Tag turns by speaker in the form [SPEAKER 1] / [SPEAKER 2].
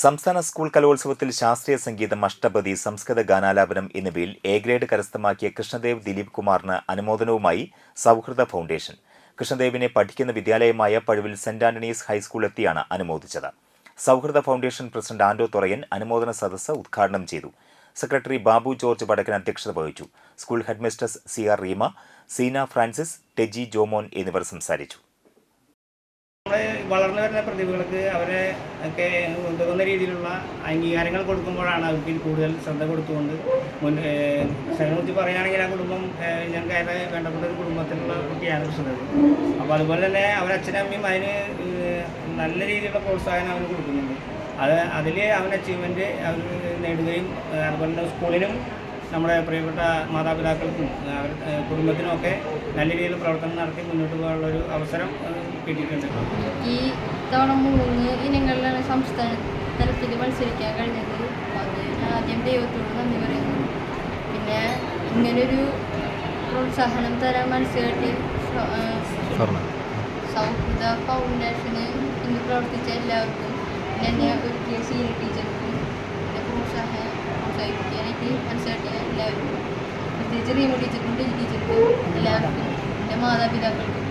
[SPEAKER 1] സംസ്ഥാന സ്കൂൾ കലോത്സവത്തിൽ ശാസ്ത്രീയ സംഗീതം, അഷ്ടപതി, സംസ്കൃത ഗാനാലാപനം എന്നിവയിൽ എ ഗ്രേഡ് കരസ്ഥമാക്കിയ കൃഷ്ണദേവ് ദിലീപ് കുമാറിന് അനുമോദനവുമായി സൗഹൃദ ഫൗണ്ടേഷൻ. കൃഷ്ണദേവിനെ പഠിക്കുന്ന വിദ്യാലയമായ പഴുവിൽ സെന്റ് ആന്റണീസ് ഹൈസ്കൂൾ എത്തിയാണ് അനുമോദിച്ചത്. സൗഹൃദ ഫൗണ്ടേഷൻ പ്രസിഡന്റ് ആന്റോ തുറയൻ അനുമോദന സദസ്സ് ഉദ്ഘാടനം ചെയ്തു. സെക്രട്ടറി ബാബു ജോർജ് വടക്കൻ അധ്യക്ഷത വഹിച്ചു. School headmistress CR Reema, Seena Francis, Teji Jomon എന്നിവർ സംസാരിച്ചു.
[SPEAKER 2] വളർന്നു വരുന്ന പ്രതിഭകൾക്ക് അവരെ ഒക്കെ ഉതകുന്ന രീതിയിലുള്ള അംഗീകാരങ്ങൾ കൊടുക്കുമ്പോഴാണ് അവർക്ക് കൂടുതൽ ശ്രദ്ധ കൊടുത്തുകൊണ്ട് കുറിച്ച് പറയുകയാണെങ്കിൽ ആ കുടുംബം ഞങ്ങൾക്ക് ഏറെ വേണ്ടപ്പെട്ട ഒരു കുടുംബത്തിലുള്ള കുട്ടിയാണ് കൃഷ്ണദേവ്. അപ്പോൾ അതുപോലെ തന്നെ അവരച്ഛനും അമ്മയും അതിന് നല്ല രീതിയിലുള്ള പ്രോത്സാഹനം അവന് കൊടുക്കുന്നുണ്ട്. അതിൽ അവൻ അച്ചീവ്മെൻറ്റ് അവർ നേടുകയും അതുപോലെ തന്നെ സ്കൂളിനും നമ്മുടെ പ്രിയപ്പെട്ട മാതാപിതാക്കൾക്കും കുടുംബത്തിനുമൊക്കെ നല്ല രീതിയിൽ പ്രവർത്തനം നടത്തി മുന്നോട്ട് പോകാനുള്ളൊരു അവസരം കിട്ടിയിട്ടുണ്ട്.
[SPEAKER 3] ഈ തവണ 3 ഇനങ്ങളിലാണ് സംസ്ഥാന തലത്തിൽ മത്സരിക്കാൻ കഴിഞ്ഞത്. അത് ആദ്യം ദൈവത്തോട് നന്ദി പറയുന്നു. പിന്നെ ഇങ്ങനൊരു പ്രോത്സാഹനം തരാൻ മനസ്സിലാക്കി സൗഹൃദ ഫൗണ്ടേഷന് ഇന്ന് പ്രവർത്തിച്ച എല്ലാവർക്കും, എന്നെ ഒരുക്കിയ സീനിയർ ടീച്ചർക്കും, എന്നെ പ്രോത്സാഹിപ്പിക്കാനായിട്ട് മനസ്സിലാക്കിയ എല്ലാവർക്കും, പ്രത്യേകിച്ച് റീമ ടീച്ചർക്കും ടെജി ടീച്ചർക്കും എല്ലാവർക്കും, എൻ്റെ മാതാപിതാക്കൾക്കും